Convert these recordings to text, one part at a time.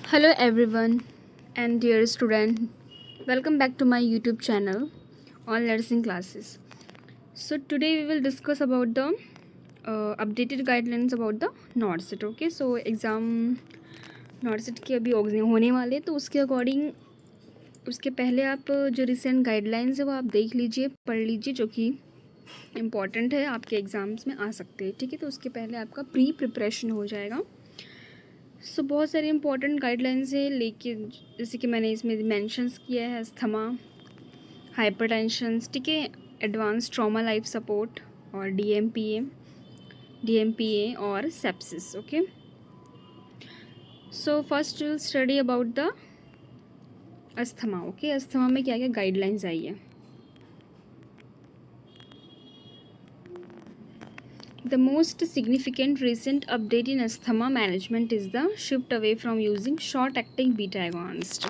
Hello everyone and dear student, welcome back to my YouTube channel on nursing classes. So today we will discuss about the updated guidelines about the NORCET. Okay, so exam NORCET के अभी होने वाले, तो उसके according उसके पहले आप जो रिसेंट गाइडलाइंस है वो आप देख लीजिए, पढ़ लीजिए, जो कि इम्पॉर्टेंट है, आपके एग्ज़ाम्स में आ सकते हैं. ठीक है, तो उसके पहले आपका प्री प्रिपरेशन हो जाएगा. सो बहुत सारी इंपॉर्टेंट गाइडलाइंस है, लेकिन जैसे कि मैंने इसमें मेंशंस किया है अस्थमा, हाइपरटेंशन, ठीक है, एडवांस ट्रॉमा लाइफ सपोर्ट और डीएमपीए और sepsis. Okay, so first will study about the asthma. Okay, asthma में क्या क्या गाइडलाइंस आई है. The most significant recent update in asthma management is the shift away from using short-acting beta agonist.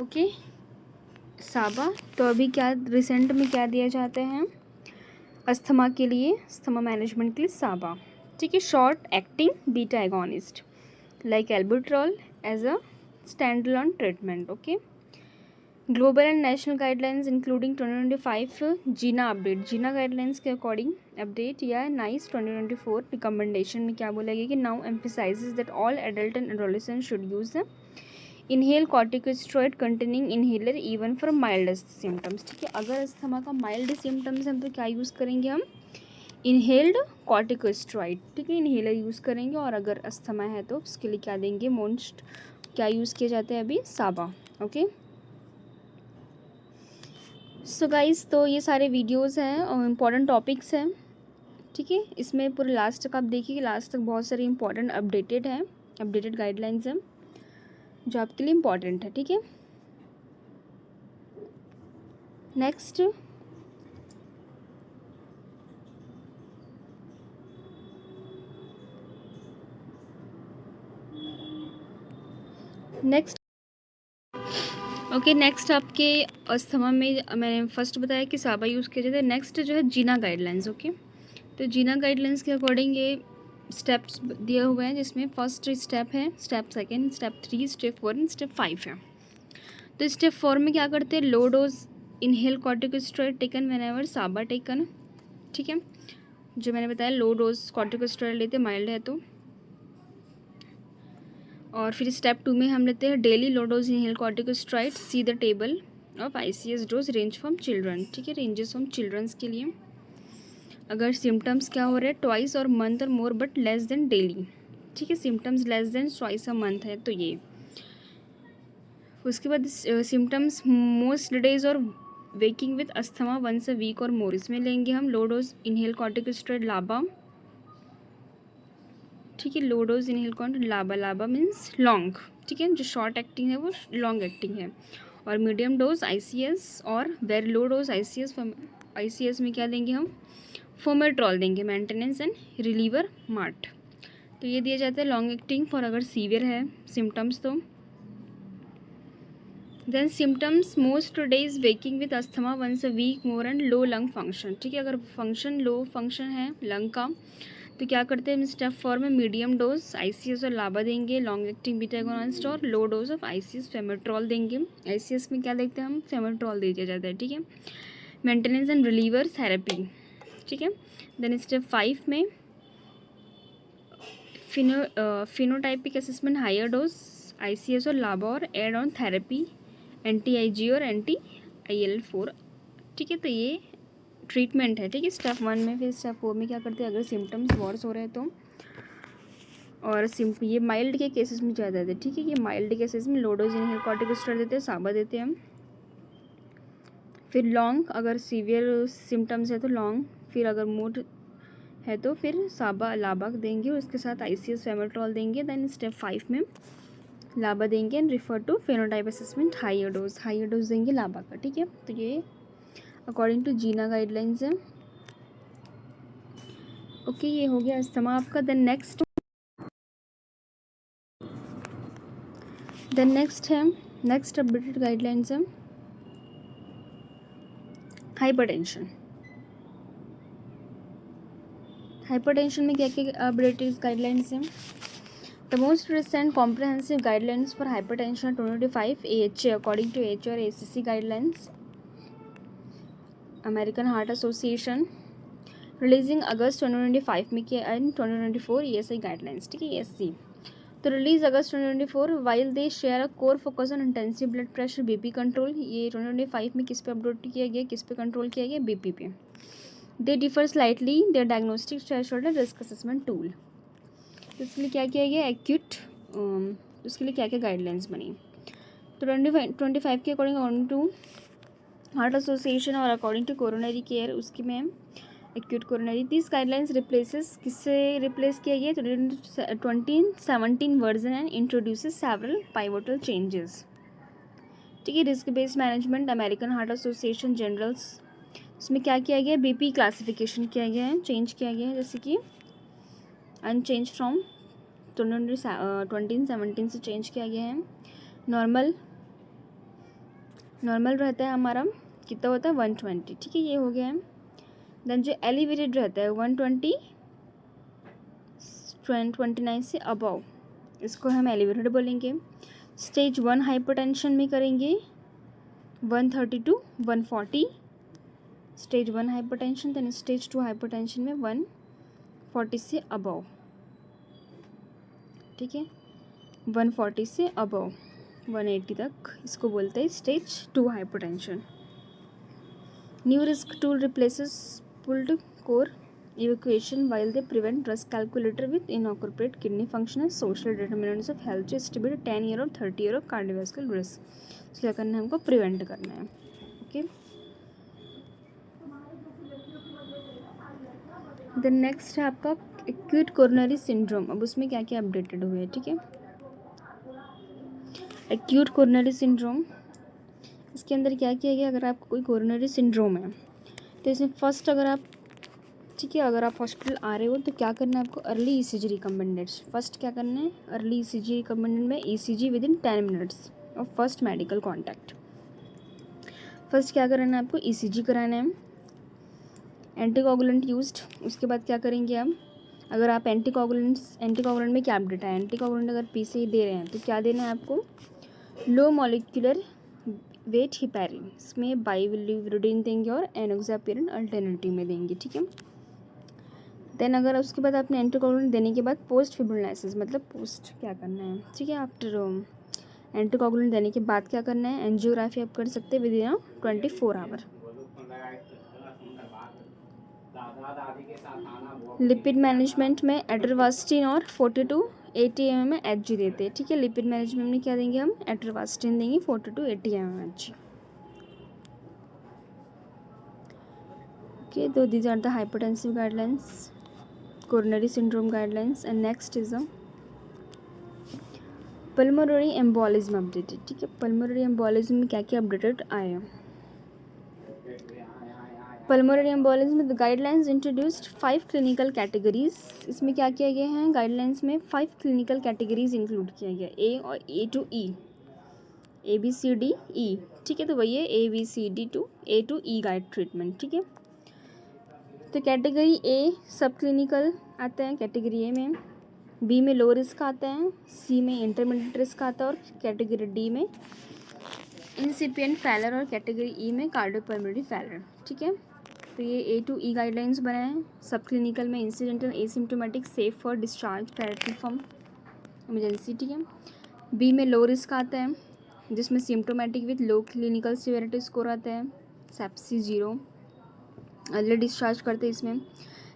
Okay, साबा. तो अभी क्या recent में क्या दिया जाते हैं अस्थमा के लिए, अस्थमा मैनेजमेंट के लिए साबा. ठीक है, short acting beta agonist like albuterol as a stand alone treatment. Okay, global and national guidelines including 2025 GINA update. GINA guidelines के अकॉर्डिंग अपडेट या नाइस 2024 रिकमेंडेशन में क्या बोला गया कि now emphasises that all adult and adolescent should use the inhale corticosteroid containing inhaler even for mildest symptoms. ठीक है, अगर अस्थमा का माइल्ड सिम्टम्स हैं तो क्या यूज़ करेंगे हम, इनहेल्ड कॉर्टिकोस्टेरॉइड. ठीक है, इनहेलर यूज़ करेंगे. और अगर अस्थमा है तो उसके लिए क्या देंगे, मोस्ट क्या यूज़ किए जाते हैं अभी, साबा. ओके, सो गाइस, तो ये सारे वीडियोस हैं और इम्पॉर्टेंट टॉपिक्स हैं. ठीक है, इसमें पूरे लास्ट तक आप देखिए, लास्ट तक बहुत सारी इंपॉर्टेंट अपडेटेड गाइडलाइंस हैं जो आपके लिए इम्पॉर्टेंट है. ठीक है, नेक्स्ट ओके, नेक्स्ट आपके अस्थमा में मैंने फर्स्ट बताया कि साबा यूज़ किया जाता है. नेक्स्ट जो है जीना गाइडलाइंस. ओके, तो जीना गाइडलाइंस के अकॉर्डिंग ये स्टेप्स दिए हुए हैं, जिसमें फर्स्ट स्टेप है, step second, step 3, step 4 and step 5 है. तो स्टेप 4 में क्या करते हैं, low dose inhale corticosteroid taken when ever साबा टेकन. ठीक है, जो मैंने बताया लो डोज कॉर्टिकोस्टेरॉइड लेते हैं माइल्ड है तो. और फिर स्टेप 2 में हम लेते हैं daily low dose inhale corticosteroid. See the table of ICS dose range from children. ठीक है, रेंजेस फ्रॉम चिल्ड्रंस के लिए अगर सिम्टम्स क्या हो रहे हैं, ट्वाइस और मंथ और more but less than daily. ठीक है, symptoms less than twice a month है तो ये. उसके बाद सिम्टम्स मोस्ट डेज और waking with asthma once a week और मोर, इसमें लेंगे हम लो डोज इनहेल कॉर्टिकोस्टेरॉइड लाबा. ठीक है, लो डोज इनहेल कॉर्टिकोस्टेरॉइड लाबा. लाबा मीन्स लॉन्ग. ठीक है, जो शॉर्ट एक्टिंग है वो लॉन्ग एक्टिंग है. और मीडियम डोज आईसीएस और very low dose ICS. ICS में क्या देंगे हम, फोमेट्रॉल देंगे, मेंटेनेंस एंड रिलीवर मार्ट. तो ये दिया जाता है लॉन्ग एक्टिंग फॉर अगर सीवियर है सिम्टम्स तो. Then symptoms most days waking with asthma once a week more and low lung function. ठीक है, अगर फंक्शन लो फंक्शन है लंग का तो क्या करते हैं, स्टेप 4 में मीडियम डोज आईसीएस और लाबा देंगे, लॉन्ग एक्टिंग बीटा एगोनिस्ट, और लो डोज ऑफ आईसीएस फेमेट्रॉल देंगे. आईसीएस में क्या देखते हैं हम, फेमेट्रॉल दे दिया जाता है. ठीक है, मेंटेनेंस एंड रिलीवर थेरेपी. ठीक है, देन स्टेप 5 में phenotypic assessment, higher dose ICS और लाबा और add on therapy anti IG और एंटी IL-4. ठीक है, तो ये ट्रीटमेंट है. ठीक है, स्टेप 1 में. फिर स्टेप 4 में क्या करते हैं, अगर सिम्टम्स वर्स हो रहे हैं तो, और ये माइल्ड के केसेस में ज़्यादा है. ठीक है, ये माइल्ड केसेस में लो डोज इनहेल कॉर्टिकोस्टेरॉइड देते हैं, साबा देते हैं हम. फिर लॉन्ग, अगर सीवियर सिम्टम्स है तो लॉन्ग. फिर अगर मूड है तो फिर साबा लाबा देंगे, उसके साथ आईसीएस फेमेट्रॉल देंगे. देन स्टेप 5 में लाबा देंगे and refer to phenotype assessment, higher dose देंगे लाबा का. ठीक है, तो ये अकॉर्डिंग टू जीना गाइडलाइंस है. ओके, ये हो गया अस्थमा आपका. देन नेक्स्ट अपडेटेड गाइडलाइंस है हाइपरटेंशन. हाइपरटेंशन में क्या क्या अपडेटेड गाइडलाइंस हैं. The most recent comprehensive guidelines for hypertension 2025 AHA according to AHA or ACC guidelines, American Heart Association, releasing August 2025 में किया एंड 2024 ESI गाइडलाइंस, ठीक है, ESC। तो release August 2024 while they share a core focus on intensive blood pressure BP control. ये 2025 में किस पे update किया गया, किस पे कंट्रोल किया गया, बीपी पे। They differ slightly their diagnostic threshold and risk assessment tool. इसके लिए क्या किया गया, एक्यूट, उसके लिए क्या क्या गाइडलाइंस बनी। तो 2025 के अकॉर्डिंग टू हार्ट एसोसिएशन और अकॉर्डिंग टू कोरोनरी केयर, उसकी में acute coronary, this guidelines replaces, किससे रिप्लेस किया गया, 2017 version and introduces several pivotal changes, ठीक है। Risk based management, American heart association generals, इसमें क्या किया गया, बीपी क्लासिफिकेशन किया गया है, चेंज किया गया है, जैसे कि अनचेंज फ्रॉम 2017 से चेंज किया गया है। नॉर्मल रहता है हमारा, कितना होता है 120, ठीक है, ये हो गया है। देन जो एलिवेटेड रहता है 129 से अबव, इसको हम एलिवेटेड बोलेंगे। स्टेज 1 हाइपरटेंशन में करेंगे 130 to 140, stage 1 hypertension. Then stage 2 hypertension में 140 से अबव, ठीक है, 140 से अबव 180 तक, इसको बोलते हैं stage 2 hypertension. New risk tool replaces pulled core evacuation while they prevent risk calculator with inappropriate kidney function and social determinants of health to estimate 10 year और 30 year of cardiovascular risk। क्या करना है, हमको prevent करना है, okay. Then next है आपका acute coronary syndrome. अब उसमें क्या क्या अपडेटेड हुए हैं, ठीक है। एक्यूट कोरोनरी सिंड्रोम, इसके अंदर क्या किया गया, अगर आपको कोई कोरोनरी सिंड्रोम है तो इसमें फर्स्ट, अगर आप, ठीक है, अगर आप हॉस्पिटल आ रहे हो तो क्या करना है आपको, अर्ली ECG रिकमेंडेड। फर्स्ट क्या करना है, अर्ली ECG रिकमेंडेड में ECG with in 10 minutes of first medical contact. First क्या करना है आपको, ECG कराना है। एंटीकोगुलेंट यूज्ड, उसके बाद क्या करेंगे हम, अगर आप एंटीकोगुलेंट में क्या अपडेट है, एंटीकोगुलेंट अगर PCI दे रहे हैं तो क्या देना है आपको, लो मॉलिक्यूलर वेट हिपैरिन, इसमें बाइविलिरुडिन देंगे और एनोक्सापिरिन अल्टरनेटिव में देंगे, ठीक है। देन अगर उसके बाद आपने एंटीकोगुलेंट देने के बाद पोस्ट फिब्रिलाइसिस, मतलब पोस्ट क्या करना है, ठीक है, आफ्टर एंटीकोगुलेंट देने के बाद क्या करना है, एंजियोग्राफी आप कर सकते हैं within 24 hour. Lipid management में एटरवास्टिन और 40 to 80 mm में HG देते हैं, ठीक है। लिपिड मैनेजमेंट में क्या देंगे हम, एटरवास्टिन देंगे 40 to 80 mm HG, ओके। तो these are the hypertensive guidelines, coronary syndrome guidelines. And next is a pulmonary embolism updated, ठीक है। पल्मोनरी एम्बोलिज्म में क्या क्या अपडेटेड आए हैं, पल्मोनरी एम्बोलिज्म में the guidelines introduced 5 clinical categories. इसमें क्या किया गया है, गाइडलाइंस में 5 क्लिनिकल कैटेगरीज इंक्लूड किया गया, A और A to E, ABCDE, ठीक है। तो वही है ABCD to A to E guide treatment, ठीक है। तो कैटेगरी A सब क्लिनिकल आता है, कैटेगरी A में, B में लो रिस्क आता है, C में इंटरमीडिएट रिस्क आता है और कैटेगरी D में इंसिपिएंट फैलर और कैटेगरी E में कार्डियोपल्मोनरी फैलर, ठीक है। तो ये A to E गाइडलाइंस बनाए हैं। सब क्लिनिकल में incidental asymptomatic safe for discharge directly from emergency, ठीक है। B में लो रिस्क आता है, जिसमें symptomatic with low clinical severity score आता है, सेप्सिस 0, अर्ली डिस्चार्ज करते हैं इसमें।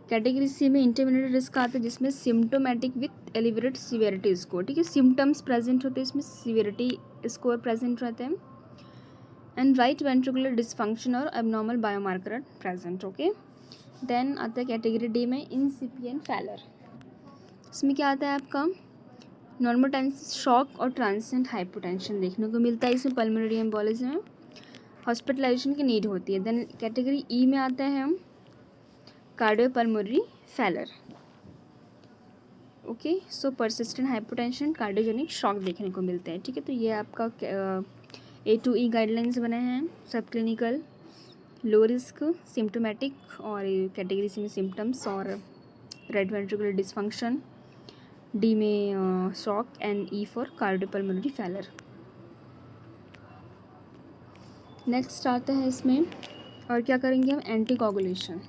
कैटेगरी C में इंटरमीडिएट रिस्क आता है, जिसमें symptomatic with elevated severity score, ठीक है। सिम्टम्स प्रेजेंट होते हैं, इसमें सिवियरिटी स्कोर प्रेजेंट रहते हैं। एंड राइट वेंट्रिकुलर डिसफंक्शन और abnormal biomarker present, okay. Then आता है कैटेगरी D में इंसिपिएंट फैलर, इसमें क्या आता है आपका, नॉर्मोटेंसिस शॉक और ट्रांसिएंट हाइपोटेंशन देखने को मिलता है इसमें। पल्मोनरी एम्बोलिज्म में हॉस्पिटलाइजेशन की नीड होती है। देन कैटेगरी E में आता है हम कार्डियोपल्मोनरी फैलर, ओके। सो परसिस्टेंट हाइपोटेंशन, कार्डियोजेनिक शॉक देखने को मिलते हैं, ठीक है। तो ये आपका A to E गाइडलाइंस बने हैं, सब क्लिनिकल, लो रिस्क, सिम्टोमेटिक और कैटेगरी C में सिम्टम्स और राइट वेंट्रिकुलर डिसफंक्शन, डी में shock and E for cardiopulmonary failure. Next आता है इसमें, और क्या करेंगे हम, एंटीकोगुलेशन।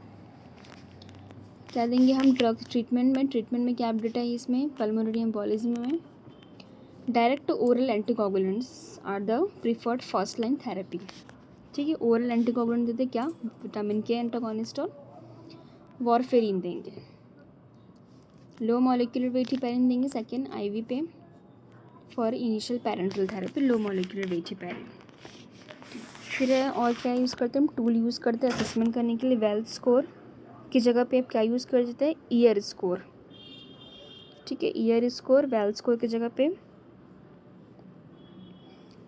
क्या देंगे हम ड्रग ट्रीटमेंट में क्या अपडेट है इसमें, पल्मोनरी एम्बोलिज्म में direct oral anticoagulants are the preferred first line therapy. ठीक है, ओरल एंटीकोगुलेंट देते क्या, विटामिन के एंटागोनिस्ट और वॉरफेरिन देंगे। लो मॉलिक्यूलर वेट हेपेरिन देंगे सेकेंड आईवी पे for initial parental therapy, low molecular weight heparin. फिर और क्या यूज़ करते हैं हम, टूल यूज़ करते हैं असेसमेंट करने के लिए। वेल्थ स्कोर की जगह पे आप क्या यूज़ कर देते हैं, ईयर स्कोर। ठीक है, ईयर स्कोर वेल्थ स्कोर की जगह पे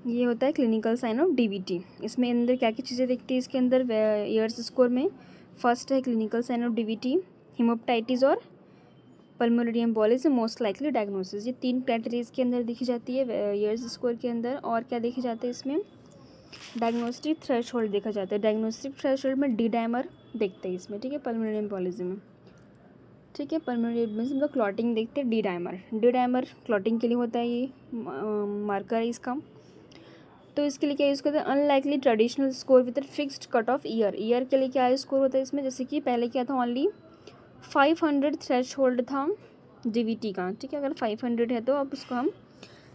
ये होता है क्लिनिकल साइन ऑफ डीवीटी। इसमें अंदर क्या क्या चीज़ें देखती है इसके अंदर, ईयर्स स्कोर में फर्स्ट है क्लिनिकल साइन ऑफ डीवीटी, हिमोप्टाइटिस और pulmonary embolism most likely diagnosis. ये 3 कैटेगरीज के अंदर देखी जाती है ईयर्स स्कोर के अंदर। और क्या देखी जाता है इसमें, डायग्नोस्टिक थ्रेशोल्ड देखा जाता है। डायग्नोस्टिक थ्रेशोल्ड में डी डायमर देखते हैं इसमें। ठीक है, पल्मोनरी एम्बोलिज्म में। ठीक है, पल्मोनरी एम्बोलिज्म का क्लॉटिंग देखते हैं D dimer. D dimer clotting के लिए होता है, ये मार्कर है इसका। तो इसके लिए क्या यूज़ करते हैं, unlikely traditional score with fixed cut off year. Year के लिए क्या स्कोर होता है इसमें, जैसे कि पहले क्या था, ओनली 500 थ्रेश होल्ड था डीवीटी का। ठीक है, अगर 500 है तो अब उसको हम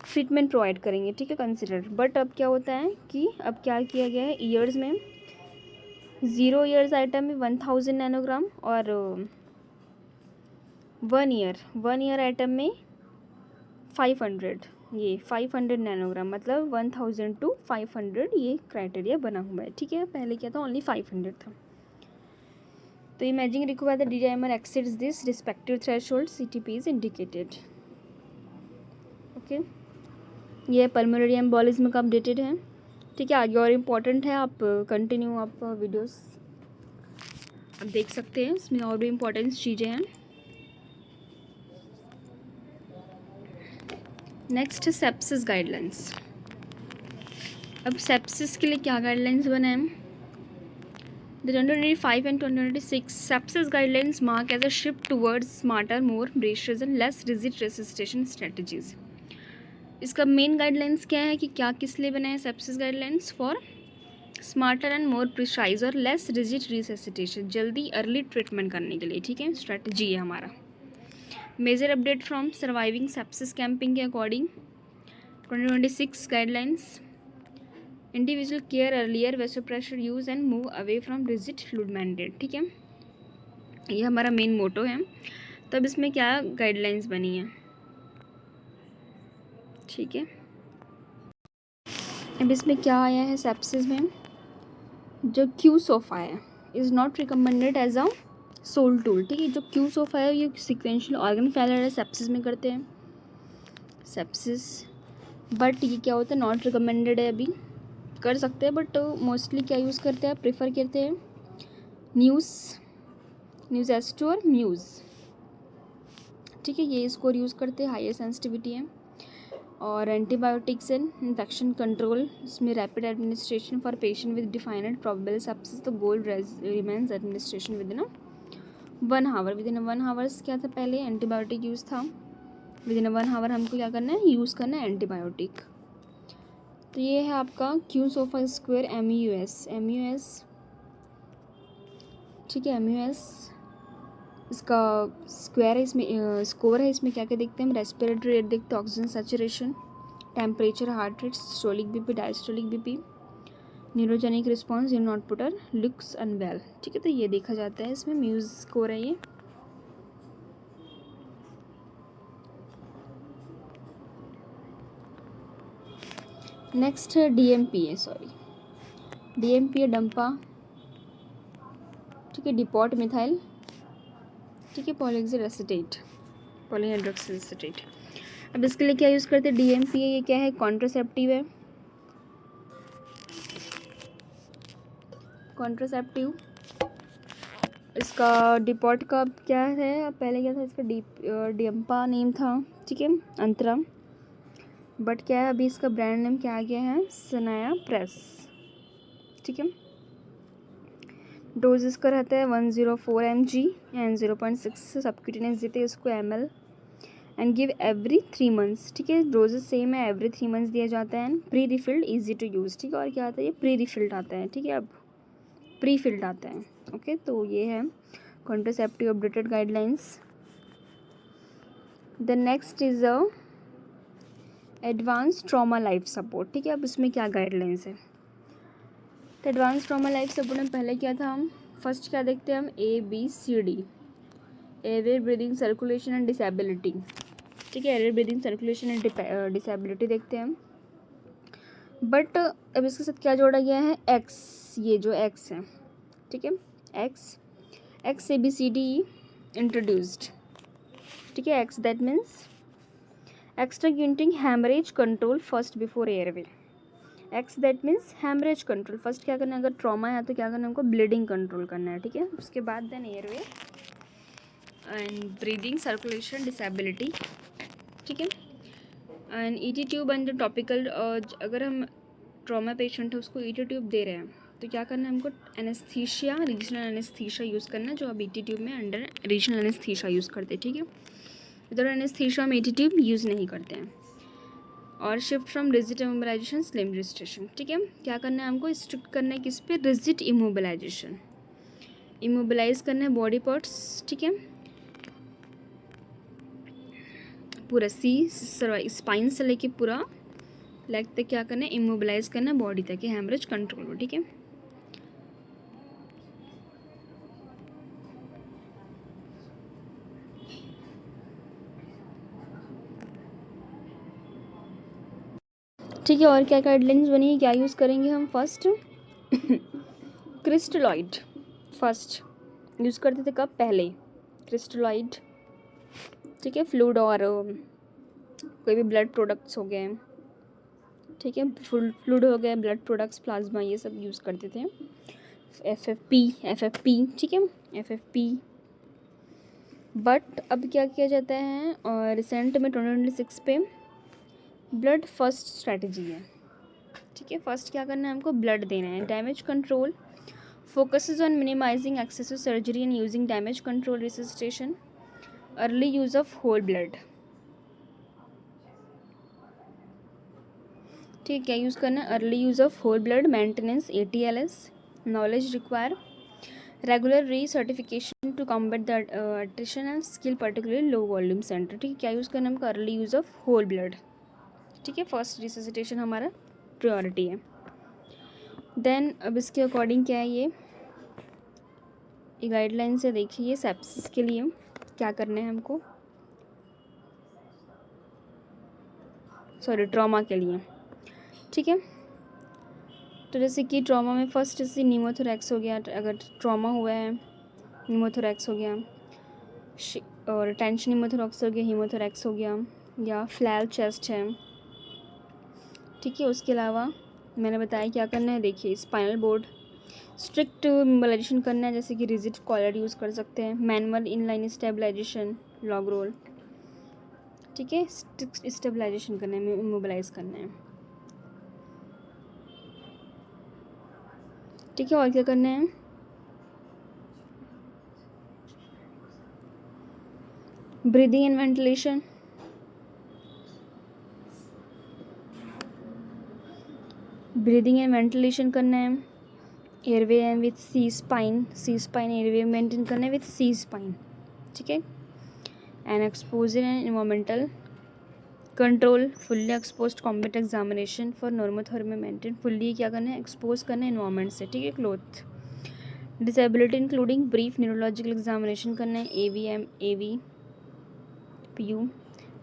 ट्रीटमेंट प्रोवाइड करेंगे। ठीक है, कंसिडर। बट अब क्या होता है कि अब क्या किया गया है, ईयर्स में 0 ईयर्स आइटम में 1000 नैनोग्राम और 1 ईयर आइटम में 500, ये 500 नैनोग्राम, मतलब 1000 to 500 ये क्राइटेरिया बना हुआ है। ठीक है, पहले क्या था, ओनली 500 था। तो imaging require the D dimer exceeds this respective threshold, CTP is indicated. Okay, ये पल्मोनरी एम्बोलिज्म का अपडेटेड है। ठीक है, आगे और इम्पॉर्टेंट है, आप कंटिन्यू आप वीडियोस आप देख सकते हैं, इसमें और भी इम्पोर्टेंट चीज़ें हैं। Next sepsis guidelines. अब सेप्सिस के लिए क्या गाइडलाइंस बने हैं, the 2025 and 2026 sepsis guidelines mark as a shift towards smarter, more bracious and less rigid resuscitation strategies। इसका मेन गाइडलाइंस क्या है कि क्या किस लिए बने हैं sepsis guidelines, for smarter and more precise और लेस रिजिड रिससिटेशन, जल्दी अर्ली ट्रीटमेंट करने के लिए। ठीक है, स्ट्रेटजी है हमारा। Major update from surviving sepsis campaign के according 2026 guidelines, individual care earlier, vasopressor use and move away from rigid fluid mandate. ठीक है, ये हमारा मेन मोटो है। तो अब इसमें क्या गाइडलाइंस बनी है, ठीक है, अब इसमें क्या आया है सेप्सिस में, जो क्यू सोफा है is not recommended as a sole tool. ठीक है, जो क्यू सोफा है ये सिक्वेंशियल ऑर्गन फेलियर है, सेप्सिस में करते हैं सेप्सिस। बट ये क्या होता है, नॉट रिकमेंडेड है, अभी कर सकते हैं बट मोस्टली क्या यूज़ करते हैं, प्रेफर करते हैं न्यूज़ एस्टो और म्यूज़। ठीक है, ये स्कोर यूज़ करते हैं, हायर सेंसिटिविटी है। और एंटीबायोटिक्स एंड इन्फेक्शन कंट्रोल, इसमें rapid administration for patient with defined probable sepsis, तो goal remains administration within 1 hour. Within 1 hours क्या था, पहले एंटीबायोटिक यूज़ था, विद इन 1 आवर हमको क्या करना है, यूज़ करना है एंटीबायोटिक। तो ये है आपका क्यू सोफा स्क्वायर MUS। ठीक है, MUS इसका स्क्वायर है, इसमें स्कोर है, इसमें क्या क्या देखते हैं हम, रेस्पिरेटरी रेट देखते हैं, oxygen saturation, temperature, heart rate, systolic BP, diastolic BP, neurogenic response, in output, looks unwell. ठीक है, तो ये देखा जाता है, इसमें म्यूज़ स्कोर है ये। नेक्स्ट है DMPA डंपा। ठीक है, डिपॉट मिथाइल। ठीक है, पॉलीहेड्रोक्सी एसिटेट। अब इसके लिए क्या यूज़ करते हैं, DMPA ये क्या है, कॉन्ट्रासेप्टिव है, कॉन्ट्रासेप्टिव। इसका डिपॉट का क्या है, पहले क्या था इसका डिम्पा नेम था। ठीक है, अंतरा, बट क्या है अभी इसका ब्रांड नेम क्या आ गया है, सनाया प्रेस। ठीक है, डोज इसका रहता है 104 mg एंड 0.6 सबक्यूटेनियस देते हैं इसको ml and give every 3 months, ठीक है, डोजेज सेम है, एवरी 3 मंथ्स दिया जाता है। And pre refilled easy to use, ठीक है, और क्या आता है, ये प्री रिफिल्ड आता है, ठीक है, अब प्री फिल्ड आता है। ओके, तो ये है contraceptive updated guidelines. The next is a advance trauma life support, ठीक है, अब इसमें क्या गाइडलाइंस है। तो एडवांस ट्रॉमा लाइफ सपोर्ट में पहले क्या था, हम फर्स्ट क्या देखते हैं, हम ABCD, air breathing circulation and disability, ठीक है, air breathing circulation and disability देखते हैं हम। बट अब इसके साथ क्या जोड़ा गया है, एक्स, ये जो एक्स है, ठीक है, एक्स ABCD इंट्रोड्यूस्ड, ठीक है, x that means extra uniting haemorrhage control first before airway. X that means haemorrhage control, first क्या करना है, अगर ट्रॉमा है तो क्या करना है, हमको ब्लीडिंग कंट्रोल करना है, ठीक है, उसके बाद then airway and breathing circulation disability, ठीक है, and ET tube and topical, अगर हम ट्रॉमा पेशेंट है उसको ET ट्यूब दे रहे हैं तो क्या करना है, हमको एनेस्थीशिया, रीजनल एनेस्थीशिया यूज़ करना है, जो अब ET ट्यूब में अंडर रीजनल एनेस्थीशिया यूज़ करते हैं, ठीक है, इधर एनेस्थीशिया में ET ट्यूब यूज़ नहीं करते हैं। और shift from rigid immobilisation slim restriction, ठीक है, क्या करना है, हमको स्ट्रिक्ट करना है किस पे, रिजिड इमोबिलाइजेशन, इमोबिलाइज करना है बॉडी पार्ट्स, ठीक है, पूरा स्पाइन से लेके पूरा लेग तक क्या करना है, इमोबिलाइज करना है बॉडी तक, हैमरेज कंट्रोल हो, ठीक है। ठीक है, और क्या गाइडलाइंस बनी है, क्या यूज़ करेंगे हम, फर्स्ट क्रिस्टलॉइड, फर्स्ट यूज़ करते थे कब, पहले क्रिस्टलॉइड, ठीक है, फ्लूइड और कोई भी ब्लड प्रोडक्ट्स हो गए, ठीक है, फ्लूइड हो गए, ब्लड प्रोडक्ट्स, प्लाज्मा, ये सब यूज़ करते थे। FFP, ठीक है, FFP। बट अब क्या किया जाता है, और रिसेंट में 2026 पे ब्लड फर्स्ट स्ट्रैटेजी है, ठीक है, फर्स्ट क्या करना है, हमको ब्लड देना है। Damage control focuses on minimising excessive surgery and using damage control resuscitation, early use of whole blood, ठीक है, क्या यूज़ करना है, early use of whole blood, maintenance ATLS, knowledge require regular recertification to combat the attrition and skill particularly low volume centre, ठीक है, क्या use करना है हमको, early use of whole blood, ठीक है, फर्स्ट रिससिटेशन हमारा प्रायोरिटी है। देन अब इसके अकॉर्डिंग क्या है, ये गाइडलाइन से देखिए, सेप्सिस के लिए क्या करना है हमको, सॉरी ट्रॉमा के लिए, ठीक है, तो जैसे कि ट्रॉमा में फर्स्ट जैसे नीमोथोरैक्स हो गया, अगर ट्रॉमा हुआ है, नीमोथोरैक्स हो गया, और टेंशन नीमोथोरैक्स हो गया, हीमोथोरैक्स हो गया, या फ्लैल चेस्ट है, ठीक है, उसके अलावा मैंने बताया क्या करना है, देखिए स्पाइनल बोर्ड स्ट्रिक्ट इमोबिलाइजेशन करना है, जैसे कि रिजिड कॉलर यूज़ कर सकते हैं, manual inline stabilisation, log roll, ठीक है, स्टेबलाइजेशन करना है, इमोबिलाइज करना है, ठीक है, और क्या करना है, breathing and ventilation, breathing and ventilation करना है, airway and with C spine airway maintain करना है विथ सी स्पाइन, ठीक है, and exposure and environmental control, fully expose combat examination for normothermia maintain, fully क्या करना है, एक्सपोज करना है इन्वायरमेंट से, ठीक है, cloth, disability including brief neurological examination करना है, AVPU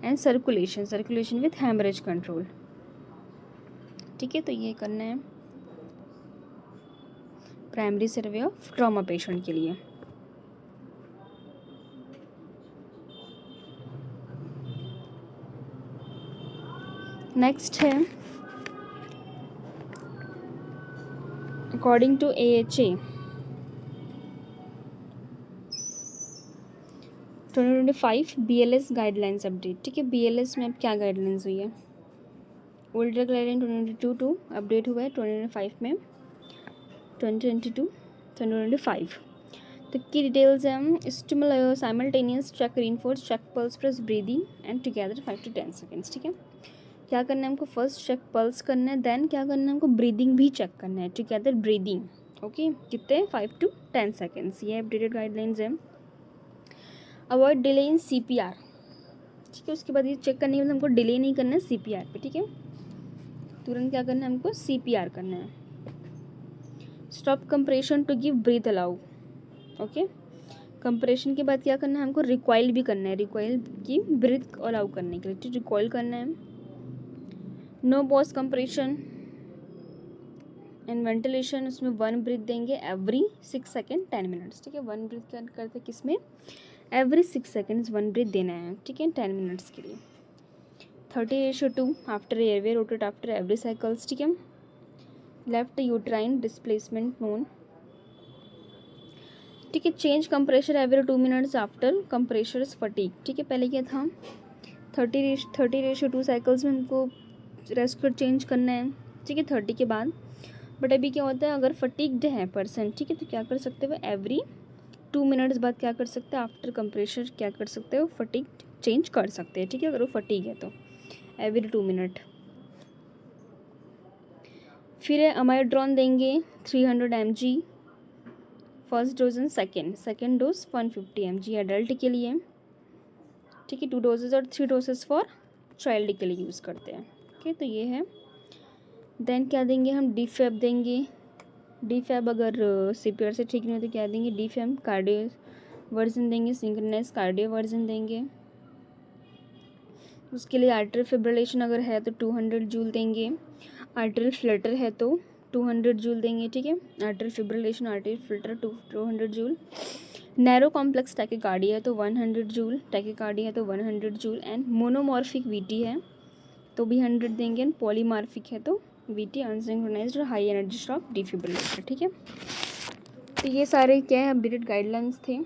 and circulation with haemorrhage control, ठीक है, तो ये करना है primary survey of trauma patient के लिए। नेक्स्ट है according to AHA 2025 BLS guidelines update, ठीक है, BLS में अब क्या गाइडलाइंस हुई है, old drug guideline 2022 to update हुआ है 2025 में, 2022 2025, तो की डिटेल्स हैं simultaneous check reinforce check pulse plus breathing and together 5 to 10 seconds. ठीक है, क्या करना है हमको, फर्स्ट चेक पल्स करना है, देन क्या करना है हमको, ब्रीदिंग भी चेक करना है, टुगेदर ब्रीदिंग। ओके, कितने, 5 to 10 सेकेंड्स। ये अपडेटेड गाइडलाइंस है। Avoid delay in CPR। ठीक है, उसके बाद ये चेक करने के बाद हमको डिले नहीं करना है CPR पे। ठीक है, तुरंत क्या करना है हमको, CPR करना है। Stop compression to give breath allow. Okay, compression के बाद क्या करना है हमको, रिकॉइल भी करना है, रिकॉइल की ब्रीथ अलाउ करने के लिए रिकॉइल करना है। No pause compression and ventilation, उसमें 1 ब्रीथ देंगे एवरी 6 सेकेंड 10 मिनट्स। ठीक है, 1 ब्रीथ करते किस में, एवरी 6 सेकेंड्स 1 ब्रीथ देना है। ठीक है, 10 मिनट्स के लिए। 30:2 after airway rotate after every cycles. ठीक है, लेफ्ट यूट्राइन डिस्प्लेसमेंट नोन। ठीक है, change compressor every 2 minutes after compressor fatigue. ठीक है, पहले क्या था, 30:2 साइकिल्स में हमको रेस्कुलर चेंज करना है। ठीक है, 30 के बाद। बट अभी क्या होता है, अगर फटीक्ड है पर्सन, ठीक है, तो क्या कर सकते हो, एवरी 2 मिनट्स बाद क्या कर सकते हैं, आफ्टर कंप्रेशर क्या कर सकते हो, फटीक चेंज कर सकते हैं। ठीक है, अगर वो फटीक है तो एवरी 2 मिनट। फिर अमाइड्रॉन देंगे 300 mg first dose and second dose 150 mg adult के लिए। ठीक है, 2 डोजेज और 3 डोजेस फॉर चाइल्ड के लिए यूज़ करते हैं। ओके, तो ये है। देन क्या देंगे हम, DFAB देंगे। DFAB अगर CPR से ठीक नहीं हो तो क्या देंगे, DFAB कार्डियो वर्जन देंगे, सिंक्रोनाइज कार्डियो वर्जन देंगे। उसके लिए आर्टरी फिब्रिलेशन अगर है तो 200 जूल देंगे, आर्टरी फ्लटर है तो 200 जूल देंगे। ठीक है, artery fibrillation artery filter 200 joule. Narrow complex tachycardia है तो 100 जूल, टैकीकार्डिया है तो 100 जूल। एंड मोनोमॉर्फिक VT है तो भी 100 देंगे, एंड पॉलीमार्फिक है तो VT अनसिंक्रोनाइज्ड और हाई एनर्जी स्ट्रोक डिफिब्रिलेटर। ठीक है, तो ये सारे क्या है, अपडेटेड गाइडलाइंस थे।